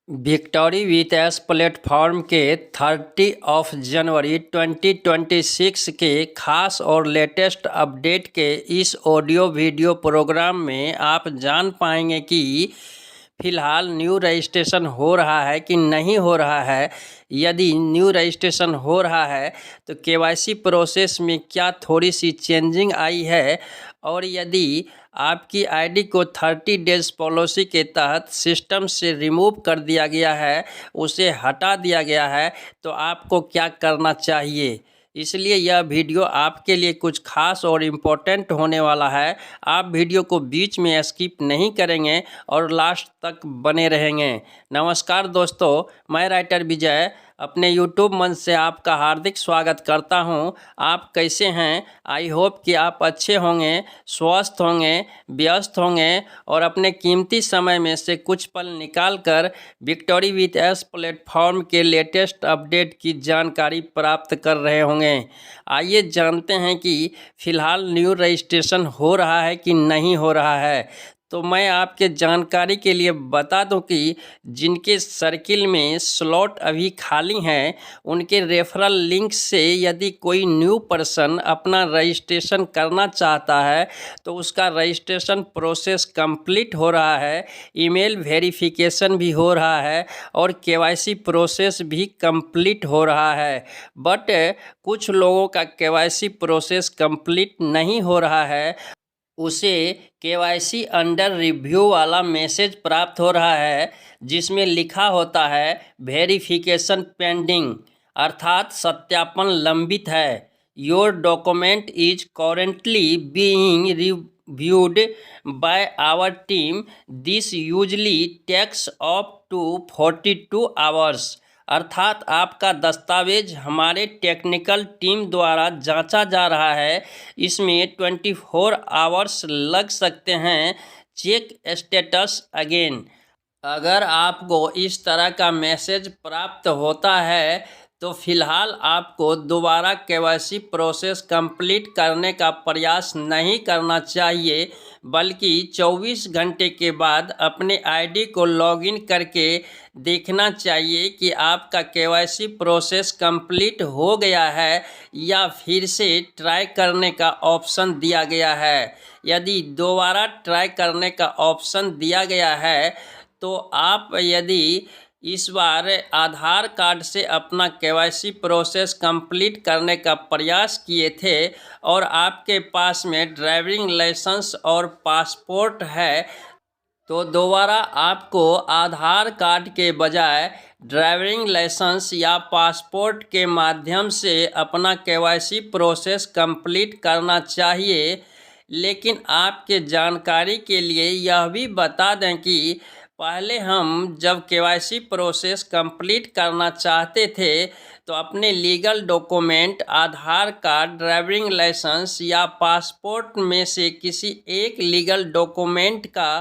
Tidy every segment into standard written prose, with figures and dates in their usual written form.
Victory with S platform के 30 जनवरी 2026 के खास और लेटेस्ट अपडेट के इस ऑडियो वीडियो प्रोग्राम में आप जान पाएंगे कि फ़िलहाल न्यू रजिस्ट्रेशन हो रहा है कि नहीं हो रहा है। यदि न्यू रजिस्ट्रेशन हो रहा है तो केवाईसी प्रोसेस में क्या थोड़ी सी चेंजिंग आई है, और यदि आपकी आईडी को 30 डेज़ पॉलिसी के तहत सिस्टम से रिमूव कर दिया गया है, उसे हटा दिया गया है, तो आपको क्या करना चाहिए। इसलिए यह वीडियो आपके लिए कुछ खास और इम्पोर्टेंट होने वाला है। आप वीडियो को बीच में स्किप नहीं करेंगे और लास्ट तक बने रहेंगे। नमस्कार दोस्तों, मैं राइटर विजय अपने यूट्यूब मंच से आपका हार्दिक स्वागत करता हूं। आप कैसे हैं? आई होप कि आप अच्छे होंगे, स्वस्थ होंगे, व्यस्त होंगे और अपने कीमती समय में से कुछ पल निकाल कर विक्टोरी विथ एस प्लेटफॉर्म के लेटेस्ट अपडेट की जानकारी प्राप्त कर रहे होंगे। आइए जानते हैं कि फ़िलहाल न्यू रजिस्ट्रेशन हो रहा है कि नहीं हो रहा है। तो मैं आपके जानकारी के लिए बता दूं कि जिनके सर्किल में स्लॉट अभी खाली हैं, उनके रेफरल लिंक से यदि कोई न्यू पर्सन अपना रजिस्ट्रेशन करना चाहता है तो उसका रजिस्ट्रेशन प्रोसेस कंप्लीट हो रहा है, ईमेल वेरिफिकेशन भी हो रहा है और केवाईसी प्रोसेस भी कंप्लीट हो रहा है। बट कुछ लोगों का केवाईसी प्रोसेस कंप्लीट नहीं हो रहा है, उसे केवाईसी अंडर रिव्यू वाला मैसेज प्राप्त हो रहा है जिसमें लिखा होता है वेरिफिकेशन पेंडिंग, अर्थात सत्यापन लंबित है। Your document is currently being reviewed by our team, this usually takes up to 42 hours. अर्थात आपका दस्तावेज हमारे टेक्निकल टीम द्वारा जांचा जा रहा है, इसमें 24 आवर्स लग सकते हैं। Check status again. अगर आपको इस तरह का मैसेज प्राप्त होता है तो फिलहाल आपको दोबारा केवाईसी प्रोसेस कंप्लीट करने का प्रयास नहीं करना चाहिए, बल्कि 24 घंटे के बाद अपने आईडी को लॉगिन करके देखना चाहिए कि आपका केवाईसी प्रोसेस कंप्लीट हो गया है या फिर से ट्राई करने का ऑप्शन दिया गया है। यदि दोबारा ट्राई करने का ऑप्शन दिया गया है तो आप यदि इस बार आधार कार्ड से अपना केवाईसी प्रोसेस कंप्लीट करने का प्रयास किए थे और आपके पास में ड्राइविंग लाइसेंस और पासपोर्ट है, तो दोबारा आपको आधार कार्ड के बजाय ड्राइविंग लाइसेंस या पासपोर्ट के माध्यम से अपना केवाईसी प्रोसेस कंप्लीट करना चाहिए। लेकिन आपके जानकारी के लिए यह भी बता दें कि पहले हम जब केवाईसी प्रोसेस कंप्लीट करना चाहते थे तो अपने लीगल डॉक्यूमेंट आधार कार्ड, ड्राइविंग लाइसेंस या पासपोर्ट में से किसी एक लीगल डॉक्यूमेंट का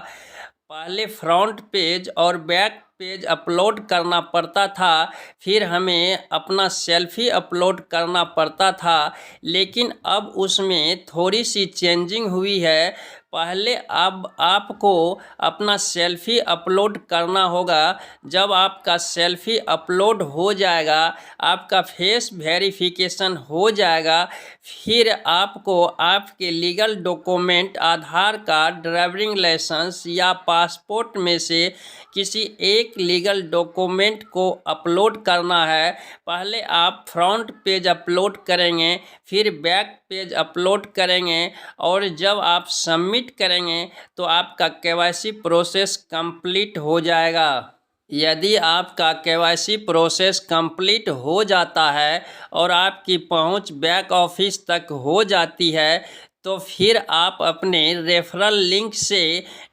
पहले फ्रंट पेज और बैक पेज अपलोड करना पड़ता था, फिर हमें अपना सेल्फी अपलोड करना पड़ता था। लेकिन अब उसमें थोड़ी सी चेंजिंग हुई है। पहले अब आपको अपना सेल्फी अपलोड करना होगा। जब आपका सेल्फी अपलोड हो जाएगा, आपका फेस वेरिफिकेशन हो जाएगा, फिर आपको आपके लीगल डॉक्यूमेंट आधार कार्ड, ड्राइविंग लाइसेंस या पासपोर्ट में से किसी एक लीगल डॉक्यूमेंट को अपलोड करना है। पहले आप फ्रंट पेज अपलोड करेंगे, फिर बैक पेज अपलोड करेंगे और जब आप सबमिट करेंगे तो आपका केवाईसी प्रोसेस कंप्लीट हो जाएगा। यदि आपका केवाईसी प्रोसेस कंप्लीट हो जाता है और आपकी पहुंच बैक ऑफिस तक हो जाती है तो फिर आप अपने रेफरल लिंक से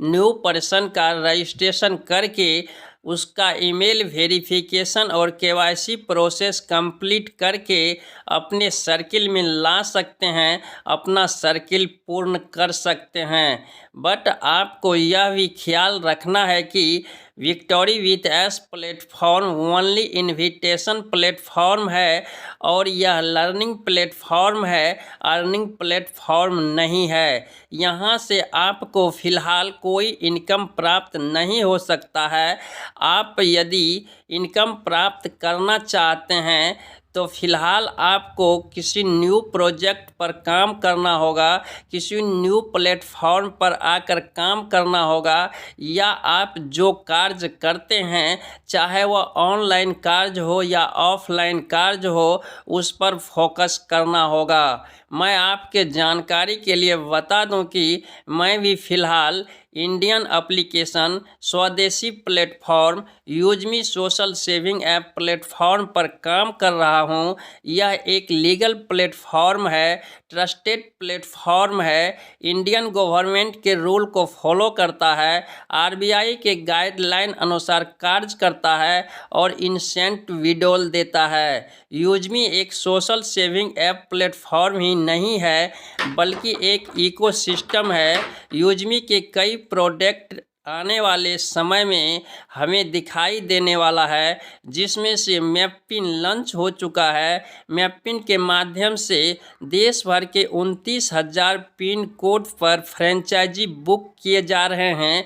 न्यू पर्सन का रजिस्ट्रेशन करके उसका ईमेल वेरिफिकेशन और केवाईसी प्रोसेस कंप्लीट करके अपने सर्किल में ला सकते हैं, अपना सर्किल पूर्ण कर सकते हैं। बट आपको यह भी ख्याल रखना है कि victory with S platform only invitation platform है और यह लर्निंग प्लेटफॉर्म है, अर्निंग प्लेटफॉर्म नहीं है। यहाँ से आपको फ़िलहाल कोई इनकम प्राप्त नहीं हो सकता है। आप यदि इनकम प्राप्त करना चाहते हैं तो फिलहाल आपको किसी न्यू प्रोजेक्ट पर काम करना होगा, किसी न्यू प्लेटफॉर्म पर आकर काम करना होगा, या आप जो कार्य करते हैं चाहे वह ऑनलाइन कार्य हो या ऑफलाइन कार्य हो उस पर फोकस करना होगा। मैं आपके जानकारी के लिए बता दूं कि मैं भी फ़िलहाल इंडियन एप्लीकेशन स्वदेशी प्लेटफॉर्म यूजमी सोशल सेविंग ऐप प्लेटफॉर्म पर काम कर रहा हूं। यह एक लीगल प्लेटफॉर्म है, ट्रस्टेड प्लेटफॉर्म है, इंडियन गवर्नमेंट के रूल को फॉलो करता है, आरबीआई के गाइडलाइन अनुसार कार्य करता है और इंसेंट विड्रॉल देता है। यूजमी एक सोशल सेविंग ऐप प्लेटफॉर्म ही नहीं है बल्कि एक इकोसिस्टम है। यूजमी के कई प्रोडक्ट आने वाले समय में हमें दिखाई देने वाला है, जिसमें से मैपिन लॉन्च हो चुका है। मैपिन के माध्यम से देश भर के 29,000 पिन कोड पर फ्रेंचाइजी बुक किए जा रहे हैं,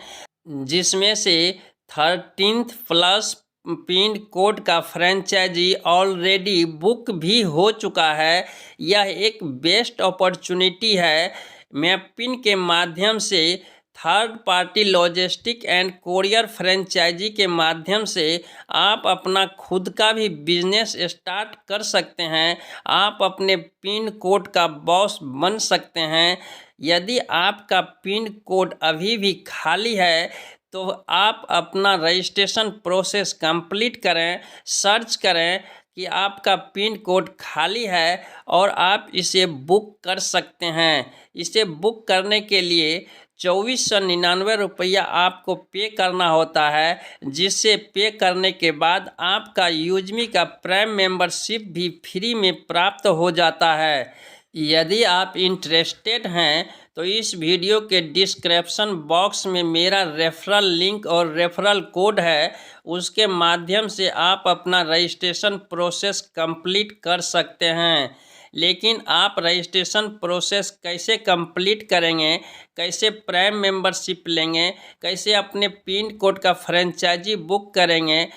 जिसमें से 13+ पिन कोड का फ्रेंचाइजी ऑलरेडी बुक भी हो चुका है। यह एक बेस्ट अपॉर्चुनिटी है। मैपिन के माध्यम से third party logistic and courier franchisee के माध्यम से आप अपना खुद का भी बिजनेस स्टार्ट कर सकते हैं। आप अपने पिन कोड का बॉस बन सकते हैं। यदि आपका पिन कोड अभी भी खाली है तो आप अपना रजिस्ट्रेशन प्रोसेस कंप्लीट करें, सर्च करें कि आपका पिन कोड खाली है और आप इसे बुक कर सकते हैं। इसे बुक करने के लिए 2499 रुपया आपको पे करना होता है, जिससे पे करने के बाद आपका यूजमी का प्राइम मेंबरशिप भी फ्री में प्राप्त हो जाता है। यदि आप इंटरेस्टेड हैं तो इस वीडियो के डिस्क्रिप्शन बॉक्स में मेरा रेफरल लिंक और रेफरल कोड है, उसके माध्यम से आप अपना रजिस्ट्रेशन प्रोसेस कंप्लीट कर सकते हैं। लेकिन आप रजिस्ट्रेशन प्रोसेस कैसे कंप्लीट करेंगे, कैसे प्राइम मेंबरशिप लेंगे, कैसे अपने पिन कोड का फ्रेंचाइजी बुक करेंगे,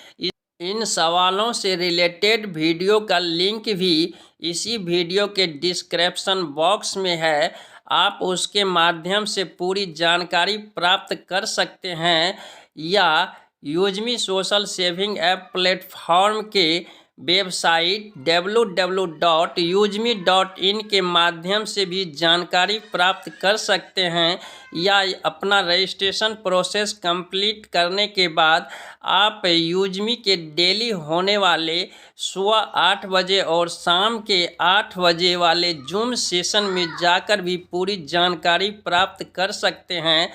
इन सवालों से रिलेटेड वीडियो का लिंक भी इसी वीडियो के डिस्क्रिप्शन बॉक्स में है। आप उसके माध्यम से पूरी जानकारी प्राप्त कर सकते हैं, या यूजमी सोशल सेविंग ऐप प्लेटफॉर्म के वेबसाइट www.udemy.in के माध्यम से भी जानकारी प्राप्त कर सकते हैं, या अपना रजिस्ट्रेशन प्रोसेस कंप्लीट करने के बाद आप यूजमी के डेली होने वाले सुबह 8 बजे और शाम के 8 बजे वाले जूम सेशन में जाकर भी पूरी जानकारी प्राप्त कर सकते हैं।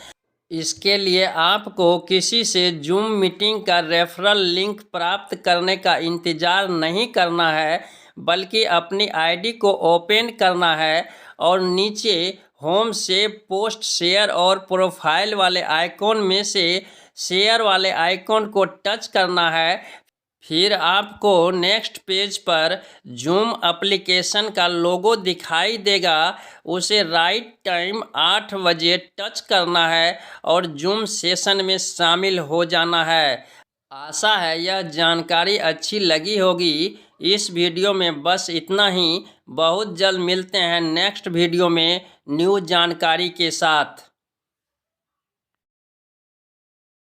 इसके लिए आपको किसी से जूम मीटिंग का रेफरल लिंक प्राप्त करने का इंतज़ार नहीं करना है, बल्कि अपनी आईडी को ओपन करना है और नीचे होम से पोस्ट, शेयर और प्रोफाइल वाले आइकॉन में से शेयर वाले आइकॉन को टच करना है। फिर आपको नेक्स्ट पेज पर जूम एप्लीकेशन का लोगो दिखाई देगा, उसे राइट टाइम 8 बजे टच करना है और जूम सेशन में शामिल हो जाना है। आशा है यह जानकारी अच्छी लगी होगी। इस वीडियो में बस इतना ही। बहुत जल्द मिलते हैं नेक्स्ट वीडियो में न्यू जानकारी के साथ।